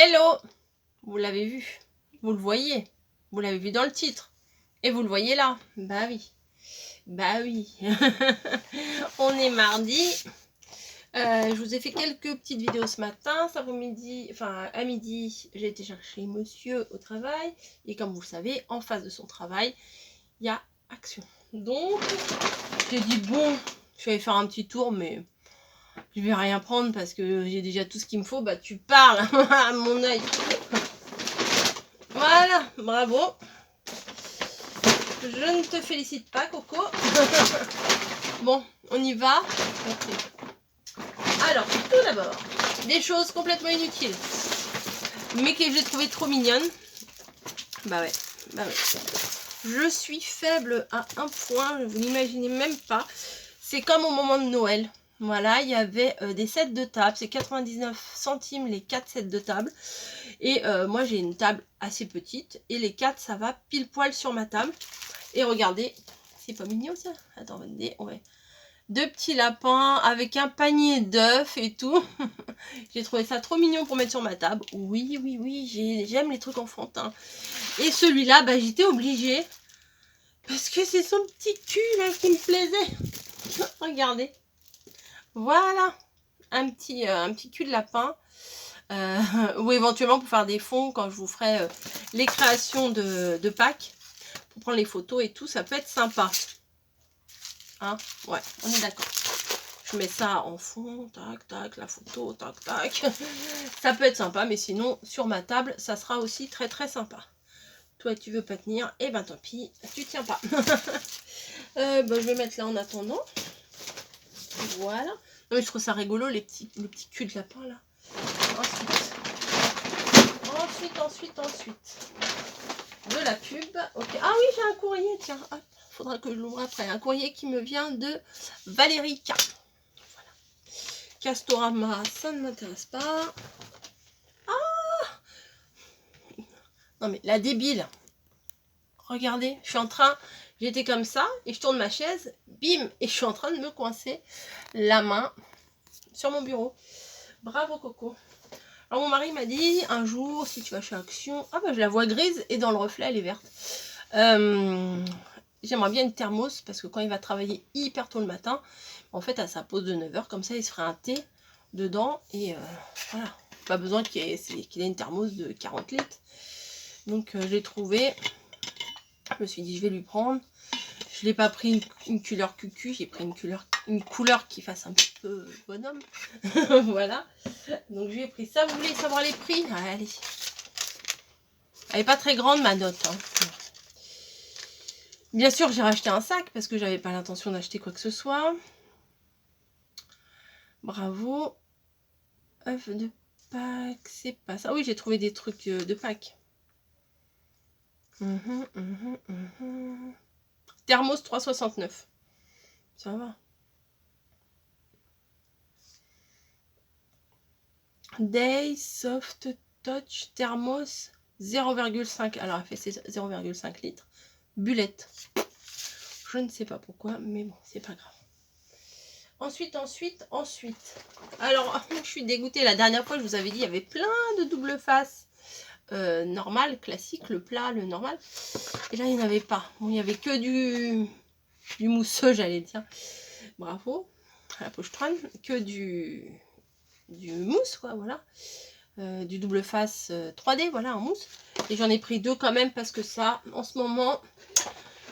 Hello! Vous l'avez vu, vous le voyez, vous l'avez vu dans le titre, et vous le voyez là. Bah oui, bah oui. On est mardi. Je vous ai fait quelques petites vidéos ce matin. Cet après-midi, enfin à midi, j'ai été chercher monsieur au travail. Et comme vous le savez, en face de son travail, il y a Action. Donc, j'ai dit bon, je vais faire un petit tour, mais je vais rien prendre parce que j'ai déjà tout ce qu'il me faut. Bah tu parles à mon œil. Voilà, bravo. Je ne te félicite pas, Coco. Bon, on y va. Okay. Alors, tout d'abord, des choses complètement inutiles, mais que j'ai trouvé trop mignonnes. Bah ouais, bah ouais. Je suis faible à un point, vous n'imaginez même pas. C'est comme au moment de Noël. Voilà, il y avait des sets de table, c'est 99 centimes les 4 sets de table. Et moi j'ai une table assez petite et les 4 ça va pile poil sur ma table. Et regardez, c'est pas mignon ça? Attends, ouais. Deux petits lapins avec un panier d'œufs et tout. J'ai trouvé ça trop mignon pour mettre sur ma table. Oui, oui, oui, j'aime les trucs enfantins. Et celui-là, bah j'étais obligée. Parce que c'est son petit cul là qui me plaisait. Regardez. Voilà. Un petit cul de lapin. Ou éventuellement pour faire des fonds quand je vous ferai les créations de Pâques. Pour prendre les photos et tout, ça peut être sympa. Hein? Ouais, on est d'accord. Je mets ça en fond, tac, tac, la photo, tac, tac. Ça peut être sympa, mais sinon, sur ma table, ça sera aussi très, très sympa. Toi, tu veux pas tenir, et ben tant pis, tu tiens pas. Je vais mettre là en attendant. Voilà. Non, mais je trouve ça rigolo, les petits culs de lapin, là. Ensuite. De la pub. Ok. Ah oui, j'ai un courrier, tiens. Hop, faudra que je l'ouvre après. Un courrier qui me vient de Valérie K. Voilà. Castorama, ça ne m'intéresse pas. Ah! Non mais la débile. Regardez, je suis en train, j'étais comme ça et je tourne ma chaise, bim, et je suis en train de me coincer la main sur mon bureau. Bravo Coco. Alors mon mari m'a dit un jour, si tu vas chez Action, ah bah je la vois grise et dans le reflet elle est verte. J'aimerais bien une thermos parce que quand il va travailler hyper tôt le matin, en fait à sa pause de 9 h, comme ça il se ferait un thé dedans et voilà. Pas besoin qu'il ait une thermos de 40 litres. Donc je l'ai trouvé. Je me suis dit je vais lui prendre. Je n'ai pas pris une couleur cucu, j'ai pris une couleur qui fasse un petit peu bonhomme. Voilà. Donc j'ai pris ça. Vous voulez savoir les prix? Allez. Elle n'est pas très grande ma note. Hein. Bien sûr, j'ai racheté un sac parce que j'avais pas l'intention d'acheter quoi que ce soit. Bravo. œuf de Pâques, c'est pas ça. Oui, j'ai trouvé des trucs de Pâques. Thermos 3,69. Ça va. Day Soft Touch Thermos 0,5. Alors, elle fait 0,5 litres. Bullette. Je ne sais pas pourquoi, mais bon, c'est pas grave. Ensuite. Alors, je suis dégoûtée. La dernière fois, je vous avais dit, il y avait plein de double face. Normal, classique, le plat, le normal. Et là, il n'y en avait pas. Bon, il n'y avait que du mousseux, j'allais dire. Bravo. À la pochetronne. Que du mousse, quoi, voilà. Du double face 3D, voilà, en mousse. Et j'en ai pris deux quand même parce que ça, en ce moment,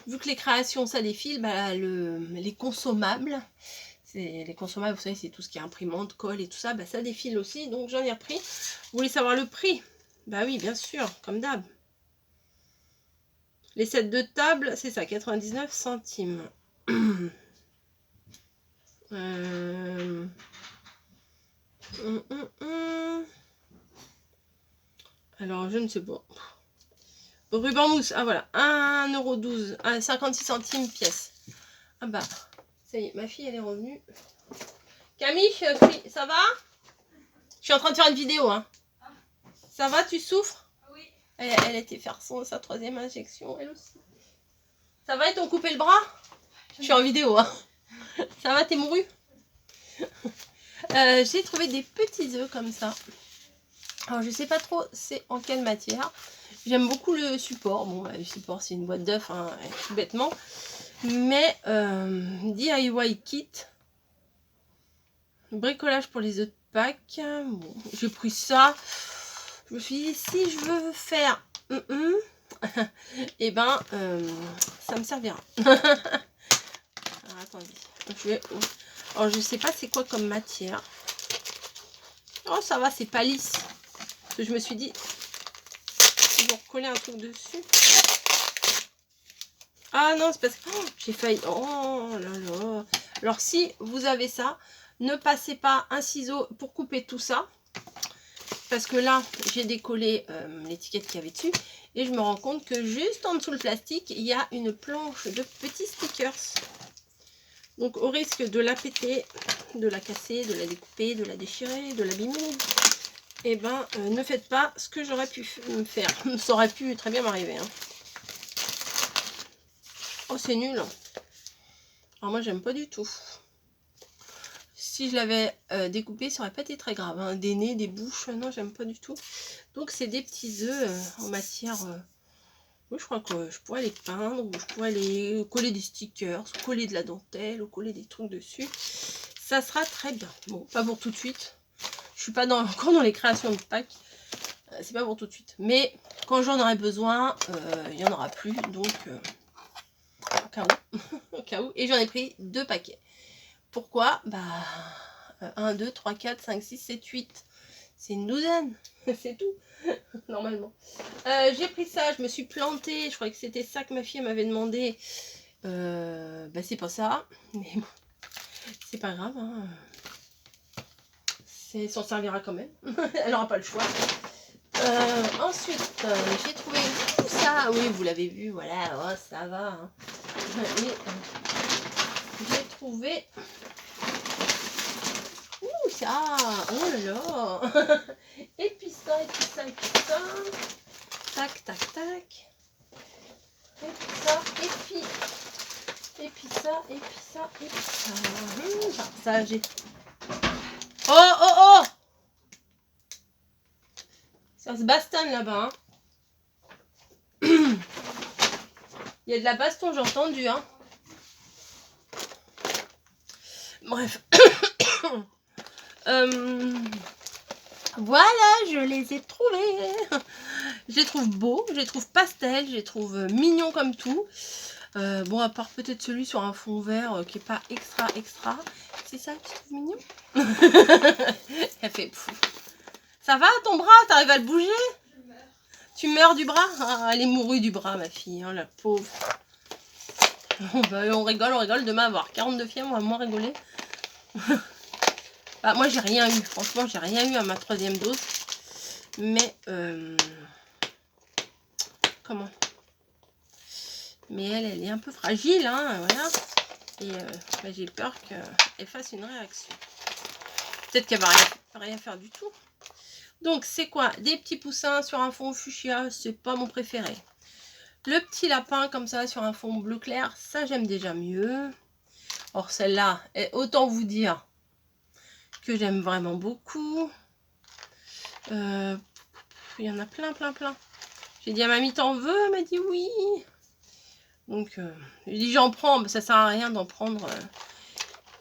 vu que les créations, ça défile, bah, les consommables, les consommables, vous savez, c'est tout ce qui est imprimante, colle et tout ça, bah, ça défile aussi, donc j'en ai repris. Vous voulez savoir le prix? Bah oui, bien sûr, comme d'hab. Les sets de table, c'est ça, 99 centimes. Alors, je ne sais pas. Ruban mousse, ah voilà, 1,12 €, 56 centimes pièce. Ah bah, ça y est, ma fille, elle est revenue. Camille, ça va? Je suis en train de faire une vidéo, hein. Ça va, tu souffres? Oui. Elle était faire sa 3e injection, elle aussi. Ça va, ils t'ont coupé le bras? Je suis en vidéo, hein. Ça va, t'es mouru? J'ai trouvé des petits œufs comme ça. Alors je sais pas trop c'est en quelle matière. J'aime beaucoup le support. Bon bah, le support c'est une boîte d'œufs hein, tout bêtement. Mais DIY kit. Bricolage pour les œufs de Pâques. Bon, j'ai pris ça. Je me suis dit si je veux faire et ben ça me servira. Alors attendez. Alors je sais pas c'est quoi comme matière. Oh ça va, c'est pas lisse. Parce que je me suis dit, je vais recoller un truc dessus. Ah non, c'est parce que j'ai failli. Oh là là. Alors si vous avez ça, ne passez pas un ciseau pour couper tout ça. Parce que là, j'ai décollé l'étiquette qu'il y avait dessus. Et je me rends compte que juste en dessous le plastique, il y a une planche de petits stickers. Donc au risque de la péter, de la casser, de la découper, de la déchirer, de l'abîmer, et ben ne faites pas ce que j'aurais pu faire. Ça aurait pu très bien m'arriver. Hein. Oh c'est nul. Alors moi j'aime pas du tout. Si je l'avais découpé, ça aurait pas été très grave. Hein. Des nez, des bouches, non j'aime pas du tout. Donc c'est des petits œufs en matière... oui, je crois que je pourrais les peindre, ou je pourrais les coller des stickers, ou coller de la dentelle, ou coller des trucs dessus. Ça sera très bien. Bon, pas pour tout de suite. Je suis pas encore dans les créations de Pâques. C'est pas pour tout de suite. Mais quand j'en aurai besoin, il n'y en aura plus. Donc, au cas où. Au cas où. Et j'en ai pris 2 paquets. Pourquoi? Bah, 1, 2, 3, 4, 5, 6, 7, 8. C'est une douzaine. C'est tout. Normalement. J'ai pris ça. Je me suis plantée. Je croyais que c'était ça que ma fille m'avait demandé. Bah, c'est pas ça. Mais bon, c'est pas grave. Hein. S'en servira quand même. Elle n'aura pas le choix. Ensuite, j'ai trouvé tout ça. Oui, vous l'avez vu, voilà, oh, ça va. Hein. J'ai trouvé. Ouh, ça. Oh là là. Et puis ça, et puis ça, et puis ça. Tac, tac, tac. Et puis ça, et puis. Et puis ça, et puis ça, et puis ça. Ça, j'ai. Oh, oh, oh! Ça se bastonne là-bas. Hein. Il y a de la baston, j'ai entendu. Hein. Bref. Voilà, je les ai trouvés. Je les trouve beaux, je les trouve pastel, je les trouve mignons comme tout. Bon, à part peut-être celui sur un fond vert qui est pas extra. C'est ça que tu trouves mignon? Elle fait pfff. Ça va ton bras? T'arrives à le bouger? Tu meurs du bras? Ah, elle est mourue du bras, ma fille, hein, la pauvre. Bah, on rigole. Demain, avoir 42 fièvres, on va moins rigoler. Bah, moi, j'ai rien eu. Franchement, j'ai rien eu à ma 3e dose. Mais, comment? Mais elle est un peu fragile, hein, voilà. Et bah, j'ai peur qu'elle fasse une réaction. Peut-être qu'elle va rien faire du tout. Donc, c'est quoi? Des petits poussins sur un fond fuchsia, c'est pas mon préféré. Le petit lapin comme ça sur un fond bleu clair, ça j'aime déjà mieux. Or celle-là, autant vous dire que j'aime vraiment beaucoup. Il y en a plein. J'ai dit à mamie, t'en veux? Elle m'a dit oui. Donc, j'ai dit j'en prends, mais ça sert à rien d'en prendre.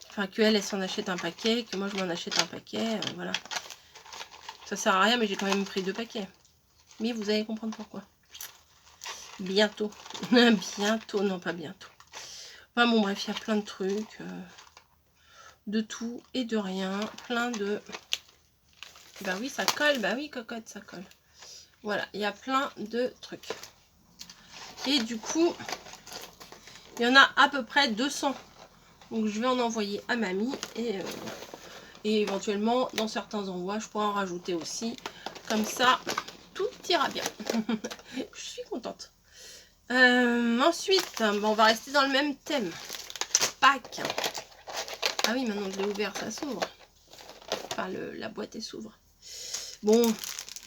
Enfin, qu'elle s'en achète un paquet, que moi je m'en achète un paquet, voilà. Ça sert à rien, mais j'ai quand même pris 2 paquets. Mais vous allez comprendre pourquoi. Bientôt. Bientôt, non pas bientôt. Enfin bon, bref, il y a plein de trucs. De tout et de rien. Plein de... Bah oui, ça colle. Bah oui, cocotte, ça colle. Voilà, il y a plein de trucs. Et du coup, il y en a à peu près 200. Donc je vais en envoyer à mamie. Et éventuellement, dans certains envois, je pourrais en rajouter aussi. Comme ça, tout ira bien. Je suis contente. Ensuite, on va rester dans le même thème. Pâques. Ah oui, maintenant que je l'ai ouvert, ça s'ouvre. Enfin, la boîte, elle s'ouvre. Bon,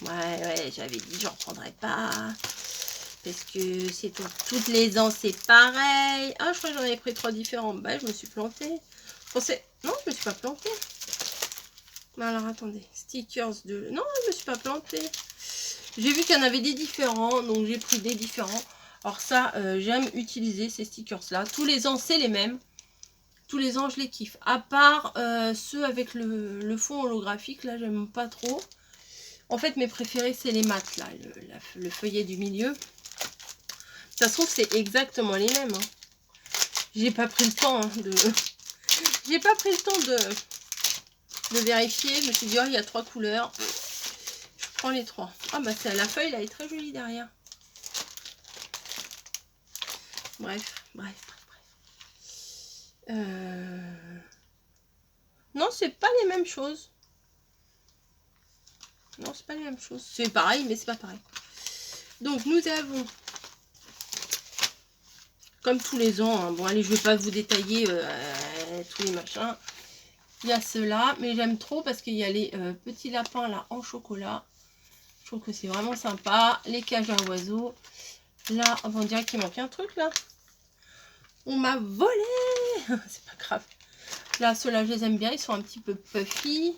ouais, j'avais dit, j'en prendrais pas. Parce que c'est toutes les ans, c'est pareil. Ah, je crois que j'en avais pris 3 différents. Bah, je me suis plantée. Non, je me suis pas plantée. Alors attendez, stickers de... Non, je me suis pas plantée. J'ai vu qu'il y en avait des différents, donc j'ai pris des différents. Alors ça, j'aime utiliser ces stickers-là. Tous les ans, c'est les mêmes. Tous les ans, je les kiffe. À part ceux avec le fond holographique, là, j'aime pas trop. En fait, mes préférés, c'est les mats, là, le feuillet du milieu. Ça se trouve, c'est exactement les mêmes. Hein. J'ai pas pris le temps hein, de... J'ai pas pris le temps de vérifier. Je me suis dit, oh, il y a 3 couleurs. Je prends les 3. Ah, bah, la feuille, là, est très jolie derrière. Bref. Non, c'est pas les mêmes choses. Non, c'est pas les mêmes choses. C'est pareil, mais c'est pas pareil. Donc, nous avons... Comme tous les ans, hein. Bon allez, je vais pas vous détailler tous les machins. Il y a ceux-là, mais j'aime trop parce qu'il y a les petits lapins là en chocolat. Je trouve que c'est vraiment sympa. Les cages à oiseaux. Là, on dirait qu'il manque un truc là. On m'a volé. C'est pas grave. Là, ceux-là, je les aime bien. Ils sont un petit peu puffy.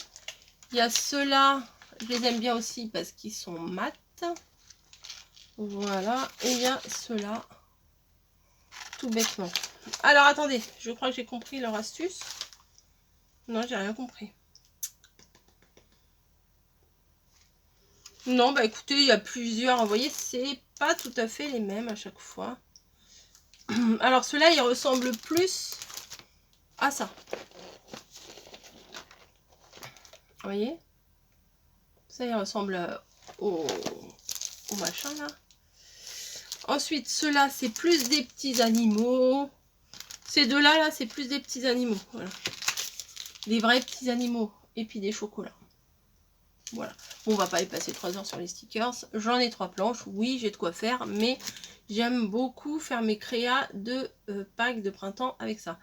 Il y a ceux-là, je les aime bien aussi parce qu'ils sont mat. Voilà. Et il y a ceux-là. Tout bêtement. Alors attendez, je crois que j'ai compris leur astuce. Non, j'ai rien compris. Non, bah écoutez, il y a plusieurs. Vous voyez, c'est pas tout à fait les mêmes à chaque fois. Alors ceux-là, ils ressemblent plus à ça. Vous voyez? Ça, il ressemble au machin là. Ensuite, ceux-là, c'est plus des petits animaux. Ces deux-là, là, c'est plus des petits animaux. Voilà. Des vrais petits animaux. Et puis des chocolats. Voilà. Bon, on va pas y passer 3 heures sur les stickers. J'en ai 3 planches. Oui, j'ai de quoi faire. Mais j'aime beaucoup faire mes créas de Pâques de printemps avec ça.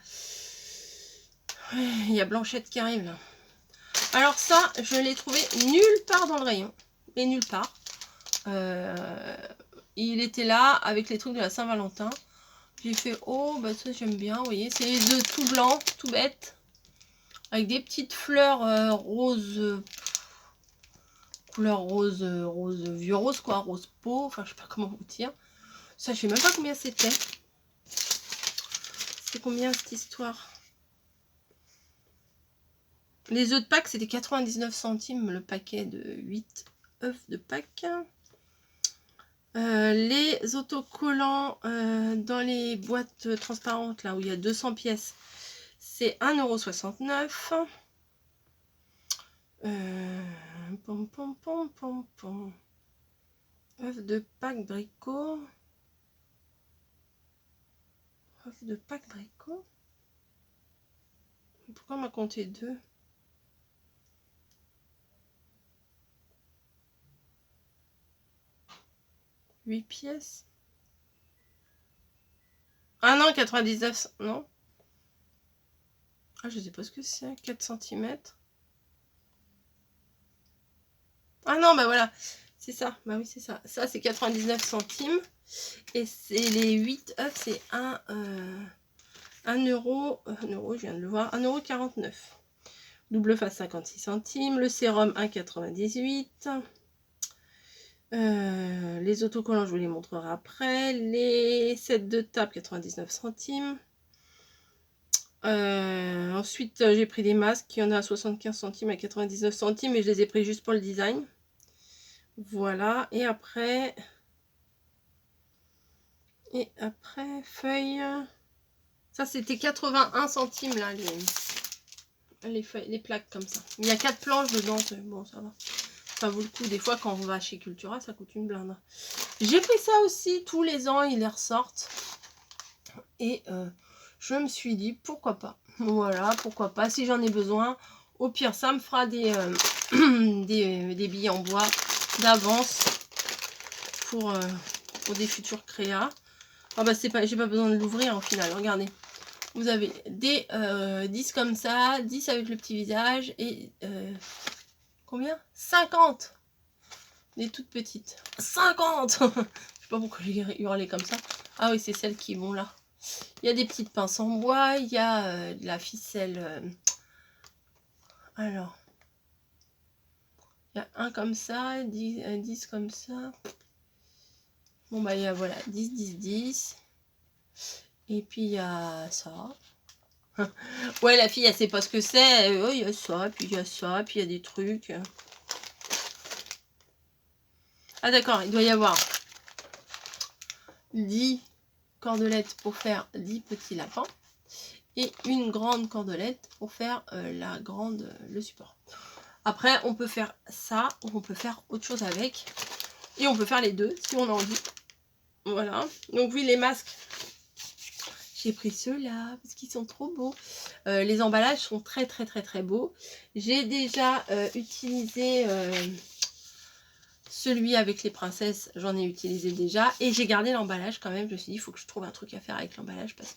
Il y a Blanchette qui arrive là. Alors ça, je l'ai trouvé nulle part dans le rayon. Et nulle part. Il était là avec les trucs de la Saint-Valentin. J'ai fait, oh, bah ça j'aime bien, vous voyez. C'est de tout blanc, tout bête. Avec des petites fleurs roses. Couleur rose, vieux rose quoi, rose peau. Enfin, je sais pas comment vous dire. Ça, je sais même pas combien c'était. C'est combien cette histoire? Les œufs de Pâques, c'était 99 centimes le paquet de 8 œufs de Pâques. Les autocollants dans les boîtes transparentes, là où il y a 200 pièces, c'est 1,69 €. Œufs de Pâques Bricot. Œufs de Pâques Bricot. Pourquoi on m'a compté 2? Huit pièces. Ah non, 99, non. Ah, je sais pas ce que c'est, 4 cm. Ah non, bah voilà, c'est ça, bah oui, c'est ça. Ça, c'est 99 centimes. Et c'est les 8 œufs, c'est 1 euro, je viens de le voir, 1,49 €. Double face 56 centimes. Le sérum 1,98 €. Les autocollants, je vous les montrerai après. Les sets de table, 99 centimes. Ensuite, j'ai pris des masques. Il y en a à 75 centimes, à 99 centimes. Et je les ai pris juste pour le design. Voilà. Et après, feuilles. Ça, c'était 81 centimes, là, les feuilles, les plaques comme ça. Il y a 4 planches dedans. Bon, ça va. Ça vaut le coup. Des fois, quand on va chez Cultura, ça coûte une blinde. J'ai pris ça aussi. Tous les ans, ils les ressortent. Et je me suis dit, pourquoi pas. Voilà, pourquoi pas. Si j'en ai besoin, au pire, ça me fera des billes en bois d'avance pour des futurs créas. Ah bah, c'est pas, j'ai pas besoin de l'ouvrir au final. Regardez. Vous avez des 10 comme ça, 10 avec le petit visage et combien? 50. Des toutes petites. 50. Je sais pas pourquoi j'ai hurlé comme ça. Ah oui, c'est celles qui vont là. Il y a des petites pinces en bois, il y a de la ficelle. Alors, Il y a un comme ça, 10 comme ça. Bon bah il y a voilà 10, 10, 10. Et puis il y a ça. Ouais, la fille elle sait pas ce que c'est. Oh, il y a ça, puis il y a ça, puis il y a des trucs. Ah d'accord, il doit y avoir 10 cordelettes pour faire 10 petits lapins. Et une grande cordelette pour faire le support. Après, on peut faire ça, ou on peut faire autre chose avec. Et on peut faire les deux, si on a envie. Voilà. Donc oui, les masques, j'ai pris ceux-là, parce qu'ils sont trop beaux. Les emballages sont très, très, très, très beaux. J'ai déjà utilisé celui avec les princesses. J'en ai utilisé déjà. Et j'ai gardé l'emballage quand même. Je me suis dit, il faut que je trouve un truc à faire avec l'emballage, parce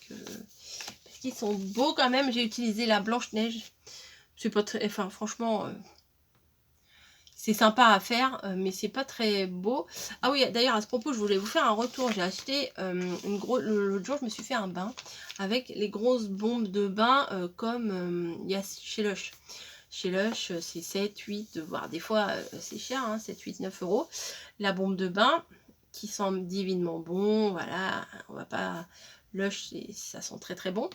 qu'ils sont beaux quand même. J'ai utilisé la Blanche-Neige. C'est pas très... Enfin, franchement... c'est sympa à faire, mais c'est pas très beau. Ah oui, d'ailleurs, à ce propos, je voulais vous faire un retour. J'ai acheté l'autre jour, je me suis fait un bain avec les grosses bombes de bain comme il y a chez Lush. Chez Lush, c'est 7, 8, voire des fois, c'est cher, hein, 7, 8, 9 euros. La bombe de bain qui sent divinement bon, voilà, on va pas... Lush, ça sent très très bon.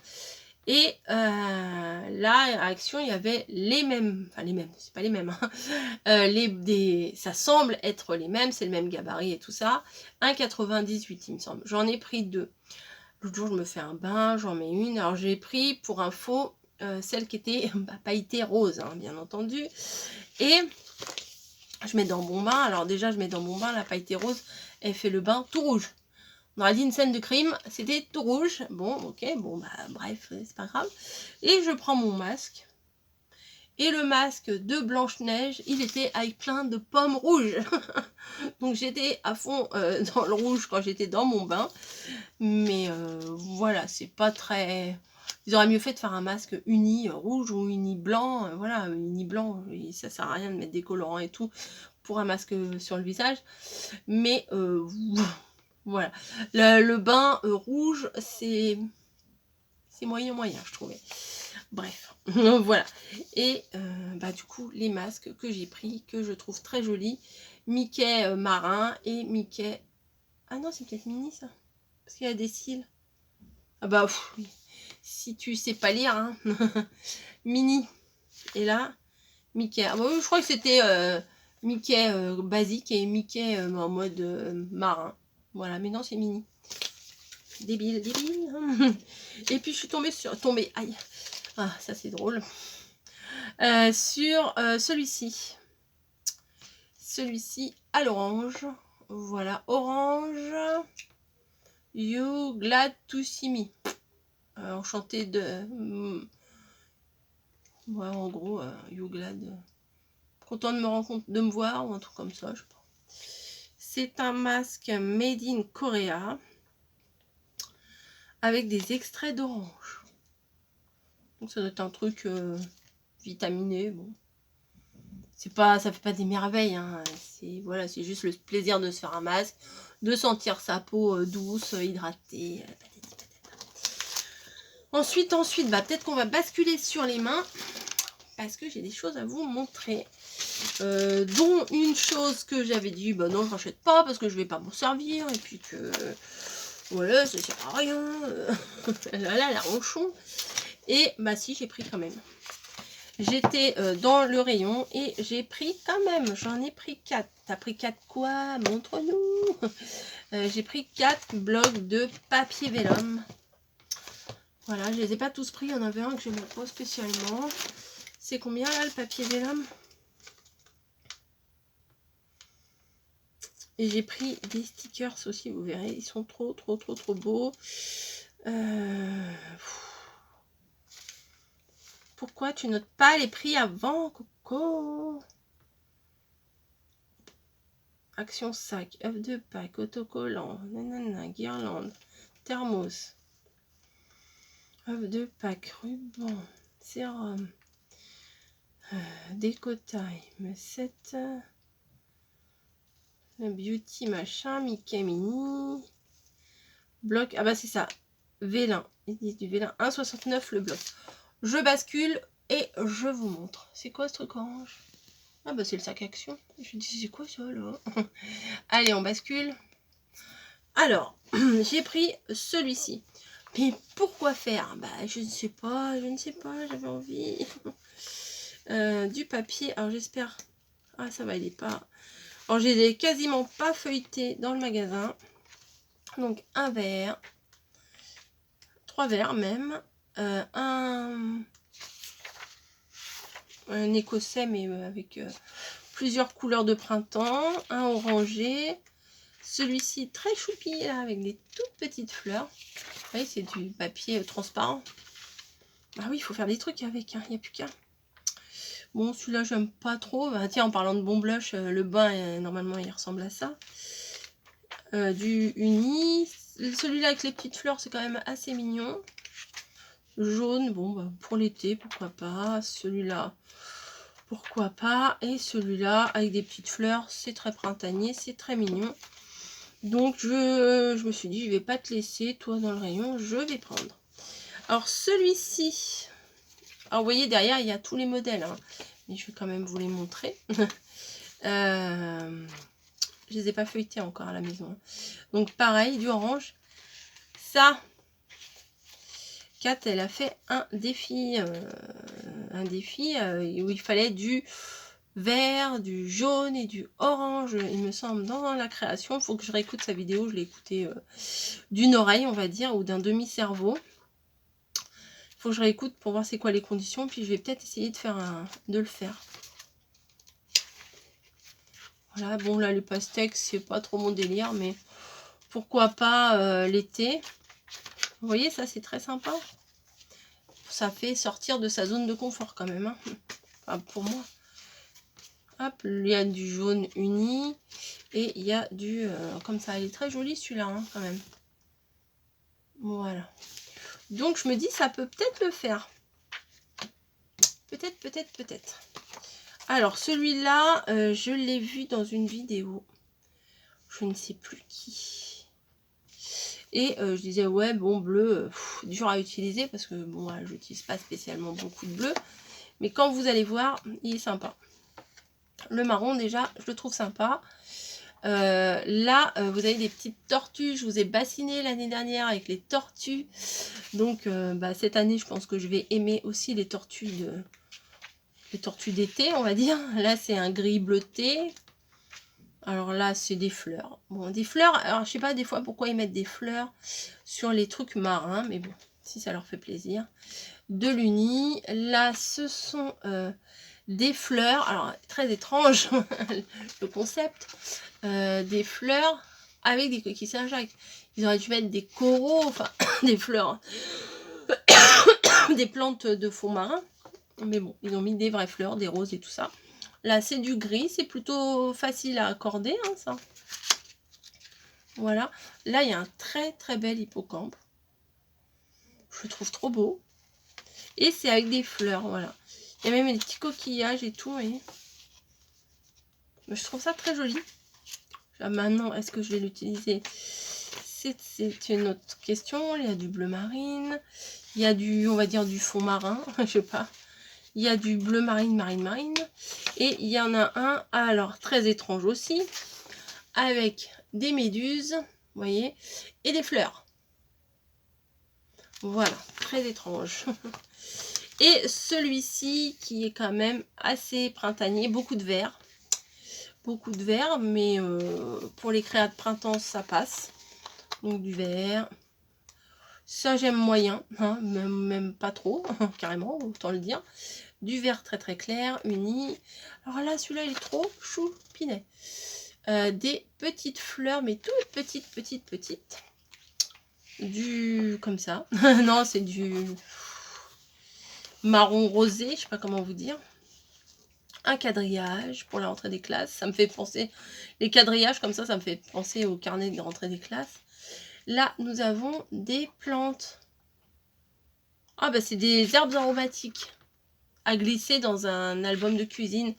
Et là, à Action, il y avait les mêmes, enfin les mêmes, c'est pas les mêmes, hein. Ça semble être les mêmes, c'est le même gabarit et tout ça. 1,98 il me semble. J'en ai pris 2. L'autre jour, je me fais un bain, j'en mets une. Alors, j'ai pris pour info celle qui était pailletée rose, hein, bien entendu. Et je mets dans mon bain. Alors déjà, je mets dans mon bain la pailletée rose. Elle fait le bain tout rouge. On aurait dit une scène de crime, c'était tout rouge. Bon, ok, bon, bah bref, c'est pas grave. Et je prends mon masque. Et le masque de Blanche-Neige, il était avec plein de pommes rouges. Donc j'étais à fond dans le rouge quand j'étais dans mon bain. Mais voilà, c'est pas très... Ils auraient mieux fait de faire un masque uni rouge ou uni blanc. Voilà, uni blanc, ça sert à rien de mettre des colorants et tout pour un masque sur le visage. Mais voilà. Le bain rouge, c'est moyen, je trouvais. Bref, voilà. Et bah, du coup, les masques que j'ai pris, que je trouve très jolis. Mickey marin et Mickey... Ah non, c'est peut-être Minnie, ça. Parce qu'il y a des cils. Ah bah, oui. Si tu sais pas lire, hein. Minnie. Et là, Mickey. Ah bah oui, je crois que c'était Mickey basique et Mickey en mode marin. Voilà, mais non, c'est Minnie. Débile, débile. Et puis, je suis tombée, aïe. Ah, ça, c'est drôle. Sur celui-ci. Celui-ci à l'orange. Voilà, orange. You glad to see me. Enchanté de... ouais, en gros, you glad. Content de me voir ou un truc comme ça, je sais pas. C'est un masque made in Korea. Avec des extraits d'orange. Donc ça doit être un truc vitaminé, bon. C'est pas, ça fait pas des merveilles, hein. C'est voilà, c'est juste le plaisir de se faire un masque, de sentir sa peau douce, hydratée. Ensuite, bah, peut-être qu'on va basculer sur les mains parce que j'ai des choses à vous montrer. Dont une chose que j'avais dit, bah non, je rachète pas parce que je vais pas m'en servir et puis que voilà, ça sert à rien. Là, la ronchon. Et bah si, j'ai pris quand même. J'étais dans le rayon et j'ai pris quand même. J'en ai pris 4. T'as pris 4 quoi? Montre-nous. J'ai pris 4 blocs de papier vélum. Voilà, je les ai pas tous pris. Il y en avait un que je n'aime pas spécialement. C'est combien là le papier vélum? Et j'ai pris des stickers aussi, vous verrez. Ils sont trop beaux. Pourquoi tu notes pas les prix avant, Coco? Action sac, œuf de Pâques, autocollant, nanana, guirlande, thermos, œuf de Pâques, ruban, sérum, déco-time, 7, beauty machin, Mickey mini, bloc, ah bah c'est ça, vélin, ils disent du vélin, 1,69 le bloc. Je bascule et je vous montre. C'est quoi ce truc orange? Ah bah c'est le sac action. Je me dis c'est quoi ça là? Allez, on bascule. Alors, j'ai pris celui-ci. Mais pourquoi faire? Bah je ne sais pas, j'avais envie. Du papier, alors j'espère... Ah ça va, il est pas... Alors j'ai quasiment pas feuilleté dans le magasin. Donc un verre, 3 verres même, un écossais mais avec plusieurs couleurs de printemps, un orangé, celui-ci très choupi là, avec des toutes petites fleurs. Vous voyez, c'est du papier transparent. Ah oui, il faut faire des trucs avec, hein, il n'y a plus qu'un. Bon, celui-là, j'aime pas trop. Bah, tiens, en parlant de bon blush, le bain, normalement, il ressemble à ça. Du uni. Celui-là avec les petites fleurs, c'est quand même assez mignon. Jaune, bon, bah, pour l'été, pourquoi pas. Celui-là, pourquoi pas. Et celui-là, avec des petites fleurs, c'est très printanier, c'est très mignon. Donc, je me suis dit, je vais pas te laisser, toi, dans le rayon, je vais prendre. Alors, celui-ci... Alors, vous voyez, derrière, il y a tous les modèles, hein. Mais je vais quand même vous les montrer. Je les ai pas feuilletés encore à la maison. Donc, pareil, du orange. Ça, Kat, elle a fait un défi où il fallait du vert, du jaune et du orange, il me semble, dans la création. Il faut que je réécoute sa vidéo. Je l'ai écoutée d'une oreille, on va dire, ou d'un demi-cerveau. Il faut que je réécoute pour voir c'est quoi les conditions. Puis je vais peut-être essayer de le faire. Voilà, bon là les pastèques, c'est pas trop mon délire, mais pourquoi pas l'été. Vous voyez, ça c'est très sympa. Ça fait sortir de sa zone de confort quand même, hein. Enfin, pour moi. Hop, il y a du jaune uni et il y a du... comme ça, il est très joli celui-là, hein, quand même. Voilà. Donc je me dis, ça peut peut-être le faire. Peut-être. Alors celui-là, je l'ai vu dans une vidéo. Je ne sais plus qui. Et je disais, ouais, bon, bleu, dur à utiliser parce que, bon, voilà, je n'utilise pas spécialement beaucoup de bleu. Mais quand vous allez voir, il est sympa. Le marron, déjà, je le trouve sympa. Là, vous avez des petites tortues. Je vous ai bassiné l'année dernière avec les tortues. Donc, bah, cette année, je pense que je vais aimer aussi les tortues d'été, on va dire. Là, c'est un gris bleuté. Alors là, c'est des fleurs. Bon, des fleurs, alors je sais pas des fois pourquoi ils mettent des fleurs sur les trucs marins, mais bon, si ça leur fait plaisir. De l'uni. Là, ce sont des fleurs. Alors, très étrange le concept. Des fleurs avec des coquilles Saint-Jacques. Ils auraient dû mettre des coraux, enfin, des fleurs, des plantes de fond marin. Mais bon, ils ont mis des vraies fleurs, des roses et tout ça. Là, c'est du gris. C'est plutôt facile à accorder, hein, ça. Voilà. Là, il y a un très très bel hippocampe. Je le trouve trop beau. Et c'est avec des fleurs, voilà. Il y a même des petits coquillages et tout, voyez. Je trouve ça très joli. Là, maintenant, est-ce que je vais l'utiliser? C'est une autre question. Il y a du bleu marine. Il y a du, on va dire, du fond marin. Je sais pas. Il y a du bleu marine. Et il y en a un, alors, très étrange aussi. Avec des méduses, vous voyez, et des fleurs. Voilà, très étrange. Et celui-ci qui est quand même assez printanier, beaucoup de vert. Beaucoup de vert, mais pour les créas de printemps, ça passe. Donc du vert. Ça, j'aime moyen, hein, même pas trop, carrément, autant le dire. Du vert très très clair, uni. Alors là, celui-là, il est trop choupinet. Des petites fleurs, mais toutes petites. Du... comme ça. Non, c'est du marron rosé, je sais pas comment vous dire. Un quadrillage pour la rentrée des classes. Ça me fait penser... Les quadrillages comme ça me fait penser au carnet de rentrée des classes. Là, nous avons des plantes. Ah bah c'est des herbes aromatiques à glisser dans un album de cuisine.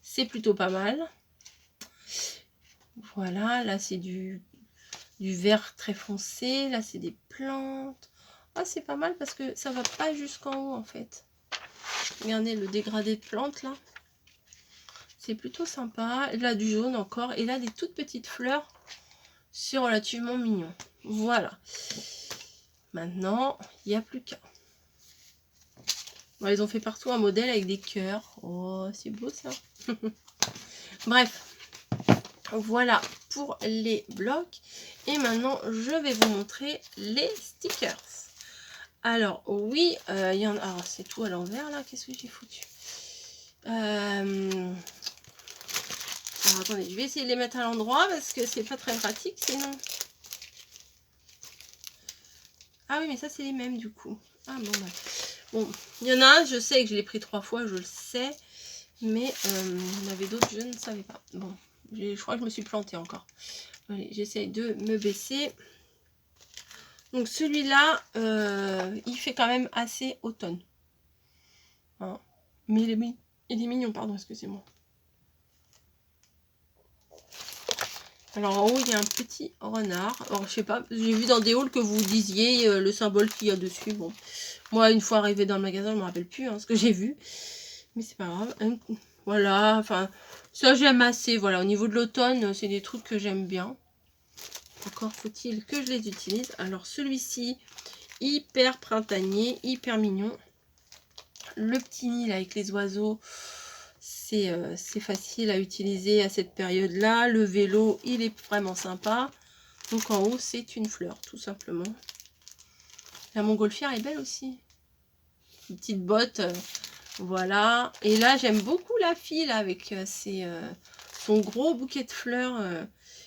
C'est plutôt pas mal. Voilà, là c'est du vert très foncé. Là c'est des plantes. Ah, c'est pas mal parce que ça va pas jusqu'en haut en fait. Regardez le dégradé de plantes là. C'est plutôt sympa. Là, du jaune encore. Et là, des toutes petites fleurs. C'est relativement mignon. Voilà. Maintenant, il n'y a plus qu'à. Bon, ils ont fait partout un modèle avec des cœurs. Oh, c'est beau ça. Bref. Voilà pour les blocs. Et maintenant, je vais vous montrer les stickers. Alors, oui, il y en a... Alors, c'est tout à l'envers, là. Qu'est-ce que j'ai foutu? Alors, attendez, je vais essayer de les mettre à l'endroit parce que c'est pas très pratique, sinon. Ah oui, mais ça, c'est les mêmes, du coup. Ah, bon, bah. Bon, il y en a un, je sais que je l'ai pris 3 fois, je le sais. Mais il y en avait d'autres, je ne savais pas. Bon, je crois que je me suis plantée encore. Allez, j'essaye de me baisser. Donc celui-là, il fait quand même assez automne. Hein. Mais il est mignon, pardon, excusez-moi. Alors en haut, il y a un petit renard. Alors je sais pas, j'ai vu dans des hauls que vous disiez le symbole qu'il y a dessus. Bon, moi, une fois arrivé dans le magasin, je me rappelle plus ce que j'ai vu. Mais c'est pas grave. Voilà, enfin, ça j'aime assez. Voilà, au niveau de l'automne, c'est des trucs que j'aime bien. Encore faut-il que je les utilise. Alors celui-ci, hyper printanier, hyper mignon. Le petit nid là, avec les oiseaux, c'est facile à utiliser à cette période-là. Le vélo, il est vraiment sympa. Donc en haut, c'est une fleur, tout simplement. La montgolfière est belle aussi. Une petite botte, voilà. Et là, j'aime beaucoup la fille là, avec son gros bouquet de fleurs.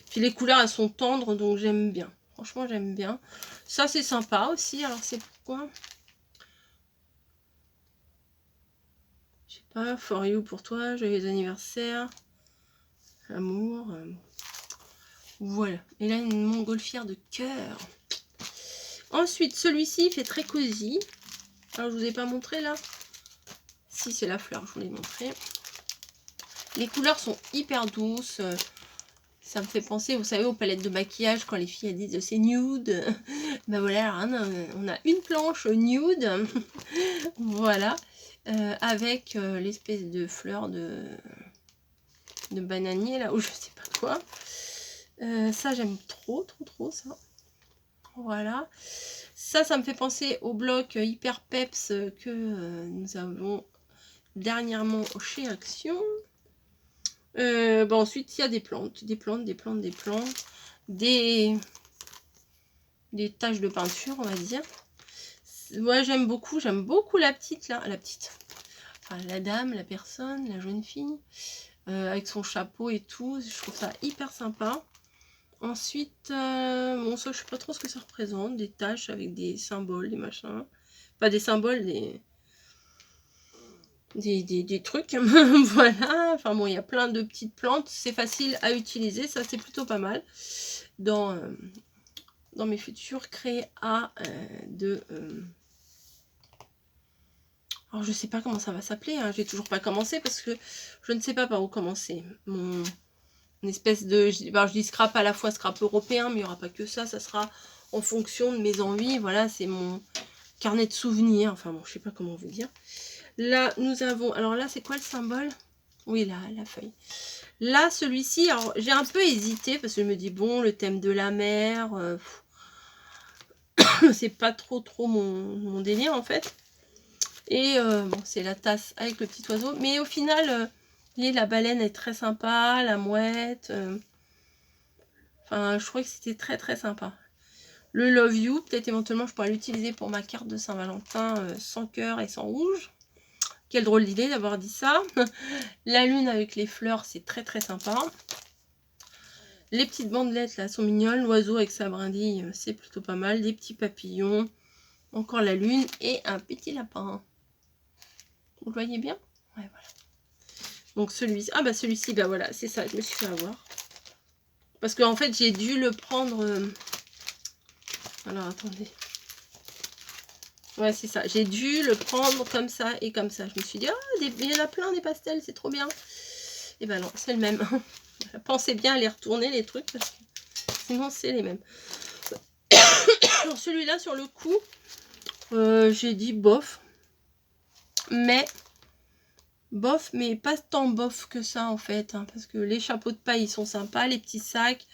Puis les couleurs, elles sont tendres, donc j'aime bien. Franchement, j'aime bien. Ça, c'est sympa aussi. Alors, c'est pourquoi? Je sais pas. For you pour toi. Joyeux anniversaire. Amour. Voilà. Et là, une montgolfière de cœur. Ensuite, celui-ci fait très cosy. Alors, je vous ai pas montré là. Si, c'est la fleur, je vous l'ai montré. Les couleurs sont hyper douces. Ça me fait penser, vous savez, aux palettes de maquillage quand les filles elles disent c'est nude. Ben voilà, alors, on a une planche nude. Voilà. Avec l'espèce de fleur de bananier là, ou je sais pas quoi. Ça, j'aime trop ça. Voilà. Ça me fait penser au bloc hyper peps que nous avons dernièrement chez Action. Ensuite, il y a des plantes, des taches de peinture, on va dire. Ouais, j'aime beaucoup la petite là, enfin la dame, la personne, la jeune fille, avec son chapeau et tout. Je trouve ça hyper sympa. Ensuite, bon, ça, je sais pas trop ce que ça représente, des taches avec des symboles, des machins. Pas des symboles, des trucs. Voilà, enfin bon, il y a plein de petites plantes, c'est facile à utiliser, ça c'est plutôt pas mal dans mes futurs créas alors je sais pas comment ça va s'appeler, hein. J'ai toujours pas commencé parce que je ne sais pas par où commencer. Une espèce de, je dis scrap à la fois scrap européen, mais il n'y aura pas que ça sera en fonction de mes envies. Voilà, c'est mon carnet de souvenirs, enfin bon, je sais pas comment vous dire. Là, nous avons... Alors là, c'est quoi le symbole? Oui, là, la feuille. Là, celui-ci, alors j'ai un peu hésité parce que je me dis, bon, le thème de la mer, c'est pas trop mon délire en fait. Et bon, c'est la tasse avec le petit oiseau. Mais au final, la baleine est très sympa, la mouette. Enfin, je trouvais que c'était très sympa. Le Love You, peut-être éventuellement je pourrais l'utiliser pour ma carte de Saint-Valentin sans cœur et sans rouge. Quelle drôle d'idée d'avoir dit ça. La lune avec les fleurs, c'est très sympa. Les petites bandelettes là sont mignonnes. L'oiseau avec sa brindille, c'est plutôt pas mal. Des petits papillons. Encore la lune et un petit lapin. Vous le voyez bien? Ouais, voilà. Donc celui-ci, ah bah celui-ci, bah voilà, c'est ça, je me suis fait avoir. Parce qu'en fait, j'ai dû le prendre... Alors, attendez. Ouais, c'est ça. J'ai dû le prendre comme ça et comme ça. Je me suis dit, ah, il y en a plein des pastels, c'est trop bien. Et ben non, c'est le même. Pensez bien à les retourner, les trucs, parce que sinon, c'est les mêmes. Alors, celui-là, sur le coup, j'ai dit bof. Mais bof, mais pas tant bof que ça en fait, hein, parce que les chapeaux de paille ils sont sympas, les petits sacs,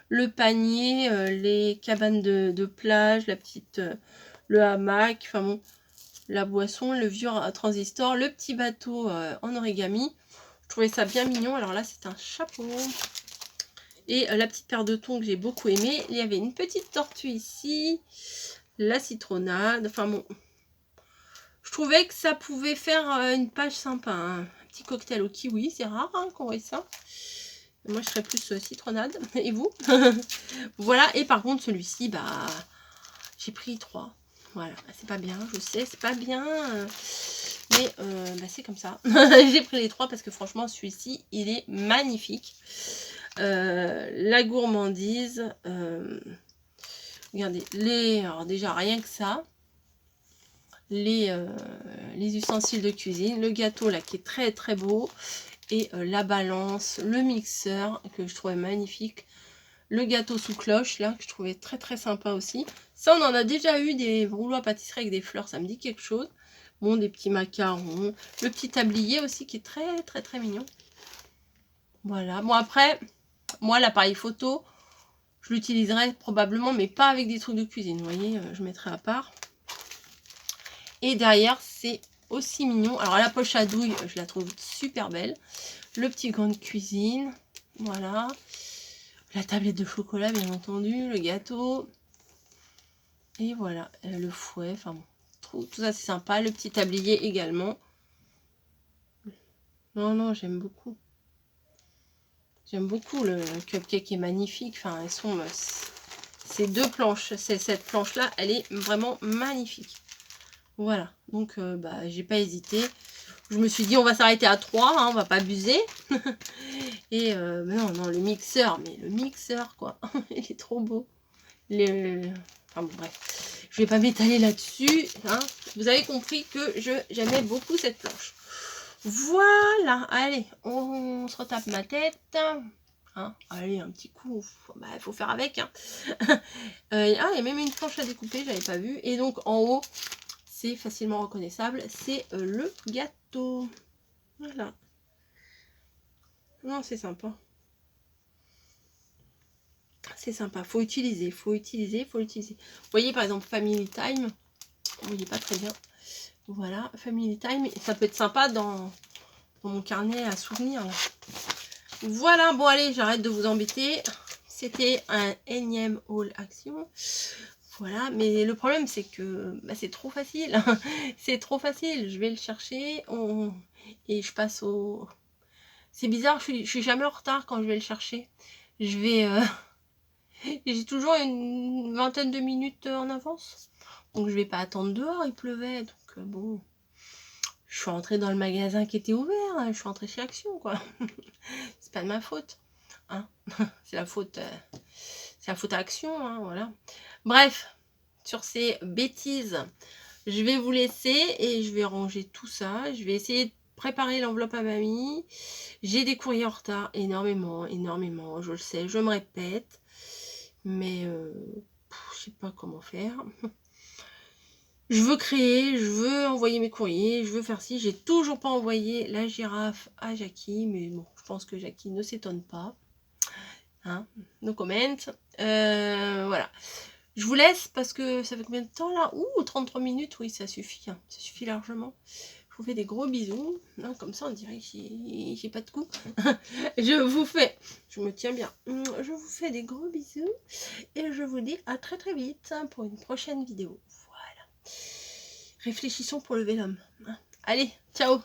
le panier, les cabanes de plage, la petite, le hamac, enfin bon, la boisson, le vieux transistor, le petit bateau en origami. Je trouvais ça bien mignon. Alors là, c'est un chapeau. Et la petite paire de thons que j'ai beaucoup aimé. Il y avait une petite tortue ici, la citronnade. Enfin bon, je trouvais que ça pouvait faire une page sympa. Hein. Un petit cocktail au kiwi, c'est rare hein, qu'on voit ça. Moi, je serais plus citronnade. Et vous? Voilà. Et par contre, celui-ci, bah, j'ai pris 3. Voilà. C'est pas bien, je sais, c'est pas bien. Mais bah, c'est comme ça. J'ai pris les 3 parce que franchement, celui-ci, il est magnifique. La gourmandise. Regardez, alors déjà, rien que ça. Les ustensiles de cuisine. Le gâteau, là, qui est très, très beau. Et la balance, le mixeur, que je trouvais magnifique. Le gâteau sous cloche, là, que je trouvais très, très sympa aussi. Ça, on en a déjà eu des rouleaux à pâtisserie avec des fleurs. Ça me dit quelque chose. Bon, des petits macarons. Le petit tablier aussi qui est très, très, très mignon. Voilà. Bon, après, moi, l'appareil photo, je l'utiliserai probablement, mais pas avec des trucs de cuisine. Vous voyez, je mettrai à part. Et derrière, c'est aussi mignon. Alors, la poche à douille, je la trouve super belle. Le petit gant de cuisine. Voilà. La tablette de chocolat, bien entendu. Le gâteau. Et voilà. Le fouet. Enfin bon. Tout ça, c'est sympa. Le petit tablier également. Non, non, j'aime beaucoup. J'aime beaucoup le cupcake est magnifique. Enfin, elles sont ces deux planches. Cette planche-là, elle est vraiment magnifique. Voilà. Donc, bah, j'ai pas hésité. Je me suis dit, on va s'arrêter à 3. Hein, on va pas abuser. Et mais non, non, le mixeur. Mais le mixeur, quoi. Il est trop beau. Enfin, bon, bref. Je vais pas m'étaler là-dessus. Hein. Vous avez compris que j'aimais beaucoup cette planche. Voilà, allez, on se retape ma tête. Hein, allez, un petit coup, bah, faut faire avec. Hein. Ah, il y a même une planche à découper, j'avais pas vu. Et donc, en haut, c'est facilement reconnaissable, c'est le gâteau. Voilà. Non, c'est sympa. C'est sympa, faut utiliser, faut utiliser, faut utiliser. Vous voyez, par exemple, Family Time. Vous voyez pas très bien. Voilà, Family Time. Ça peut être sympa dans mon carnet à souvenirs. Là. Voilà, bon allez, j'arrête de vous embêter. C'était un énième haul action. Voilà, mais le problème c'est que bah, c'est trop facile. C'est trop facile. Je vais le chercher et je passe au... C'est bizarre, je suis jamais en retard quand je vais le chercher. Je vais... J'ai toujours une vingtaine de minutes en avance. Donc je vais pas attendre dehors, il pleuvait. Donc bon... Je suis rentrée dans le magasin qui était ouvert. Hein. Je suis rentrée chez Action, quoi. C'est pas de ma faute. Hein. C'est la faute à Action, hein, voilà. Bref, sur ces bêtises, je vais vous laisser et je vais ranger tout ça. Je vais essayer de préparer l'enveloppe à mamie. J'ai des courriers en retard, énormément, énormément. Je le sais, je me répète. Mais je sais pas comment faire. Je veux créer, je veux envoyer mes courriers, je veux faire ci. J'ai toujours pas envoyé la girafe à Jackie, mais bon, je pense que Jackie ne s'étonne pas. Hein, no comment. Voilà. Je vous laisse parce que ça fait combien de temps là? Ouh, 33 minutes, oui, ça suffit. Hein. Ça suffit largement. Je vous fais des gros bisous. Non, comme ça, on dirait que j'ai pas de coups. Je me tiens bien. Je vous fais des gros bisous et je vous dis à très très vite pour une prochaine vidéo. Voilà. Réfléchissons pour lever l'homme. Allez, ciao!